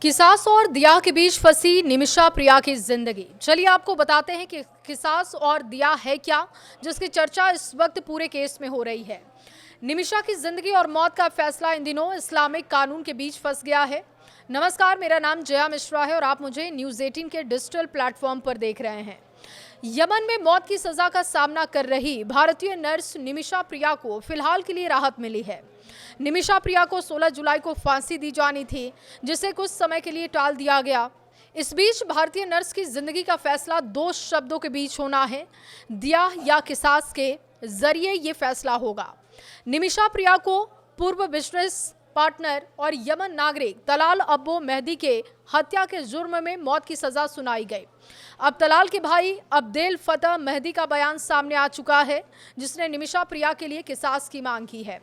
किसास और दिया के बीच फंसी निमिषा प्रिया की जिंदगी। चलिए आपको बताते हैं कि किसास और दिया है क्या, जिसकी चर्चा इस वक्त पूरे केस में हो रही है। निमिषा की जिंदगी और मौत का फैसला इन दिनों इस्लामिक कानून के बीच फंस गया है। नमस्कार, मेरा नाम जया मिश्रा है और आप मुझे न्यूज़ 18 के डिजिटल प्लेटफॉर्म पर देख रहे हैं। यमन में मौत की सजा का सामना कर रही भारतीय नर्स निमिषा प्रिया को फिलहाल के लिए राहत मिली है। निमिषा प्रिया को 16 जुलाई को फांसी दी जानी थी, जिसे कुछ समय के लिए टाल दिया गया। इस बीच भारतीय नर्स की जिंदगी का फैसला दो शब्दों के बीच होना है, दिया या किसास के जरिए ये फैसला होगा। निमिषा प्रिया को पूर्व बिजनेस पार्टनर और यमन नागरिक तलाल अब्बो मेहदी के हत्या के जुर्म में मौत की सजा सुनाई गई। अब तलाल के भाई अब्देल फतह मेहदी का बयान सामने आ चुका है, जिसने निमिषा प्रिया के लिए किसास की मांग की है।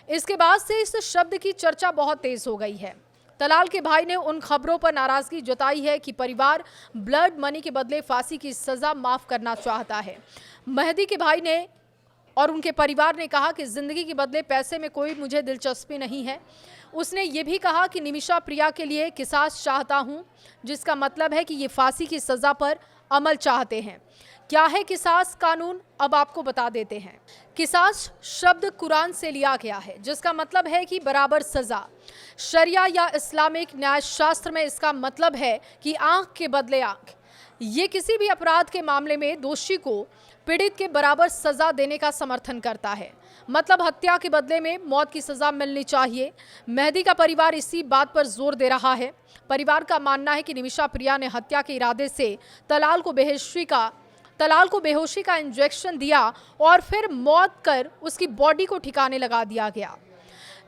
इसके बाद से इस शब्द की चर्चा बहुत तेज हो गई है। तलाल के भाई ने उन खबरों पर नाराजगी जताई है कि परिवार ब्लड मनी के बदले फांसी की सजा माफ करना चाहता है। मेहदी के भाई ने और उनके परिवार ने कहा कि जिंदगी के बदले पैसे में कोई मुझे दिलचस्पी नहीं है। उसने ये भी कहा कि निमिषा प्रिया के लिए किसास चाहता हूं, जिसका मतलब है कि ये फांसी की सजा पर अमल चाहते हैं। क्या है किसास कानून, अब आपको बता देते हैं। किसास शब्द कुरान से लिया गया है, जिसका मतलब है कि बराबर सजा। शरिया या इस्लामिक न्याय शास्त्र में इसका मतलब है कि आंख के बदले आंख। ये किसी भी अपराध के मामले में दोषी को पीड़ित के बराबर सजा देने का समर्थन करता है। मतलब हत्या के बदले में मौत की सजा मिलनी चाहिए। मेहदी का परिवार इसी बात पर जोर दे रहा है। परिवार का मानना है कि निमिषा प्रिया ने हत्या के इरादे से तलाल को बेहोशी का इंजेक्शन दिया और फिर मौत कर उसकी बॉडी को ठिकाने लगा दिया गया।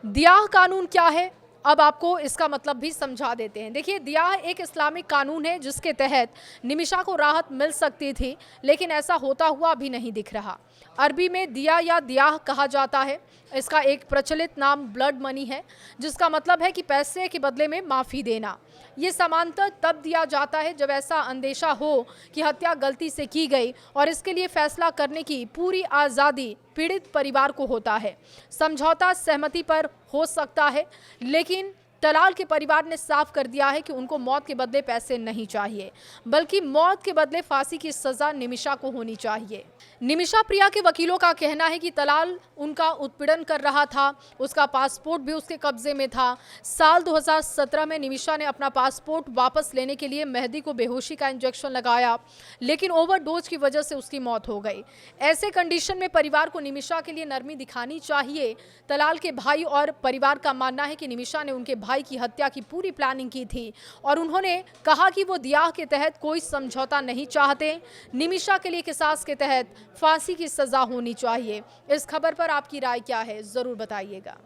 दिया कानून क्या है, अब आपको इसका मतलब भी समझा देते हैं। देखिए, दिया एक इस्लामिक कानून है जिसके तहत निमिषा को राहत मिल सकती थी, लेकिन ऐसा होता हुआ अभी नहीं दिख रहा। अरबी में दिया या दियाह कहा जाता है। इसका एक प्रचलित नाम ब्लड मनी है, जिसका मतलब है कि पैसे के बदले में माफ़ी देना। ये समांतर तब दिया जाता है जब ऐसा अंदेशा हो कि हत्या गलती से की गई और इसके लिए फैसला करने की पूरी आज़ादी पीड़ित परिवार को होता है। समझौता सहमति पर हो सकता है, लेकिन तलाल के परिवार ने साफ कर दिया है कि उनको मौत के बदले पैसे नहीं चाहिए, बल्कि मौत के बदले फांसी की सजा निमिषा को होनी चाहिए। निमिषा प्रिया के वकीलों का कहना है कि तलाल उनका उत्पीड़न कर रहा था, उसका पासपोर्ट भी उसके कब्जे में था। साल 2017 में निमिषा ने अपना पासपोर्ट वापस लेने के लिए मेहदी को बेहोशी का इंजेक्शन लगाया, लेकिन ओवरडोज की वजह से उसकी मौत हो गई। ऐसे कंडीशन में परिवार को निमिषा के लिए नरमी दिखानी चाहिए। तलाल के भाई और परिवार का मानना है कि निमिषा ने उनके भाई की हत्या की पूरी प्लानिंग की थी और उन्होंने कहा कि वो दिया के तहत कोई समझौता नहीं चाहते। निमिषा के लिए किसास के तहत फांसी की सजा होनी चाहिए। इस खबर पर आपकी राय क्या है, जरूर बताइएगा।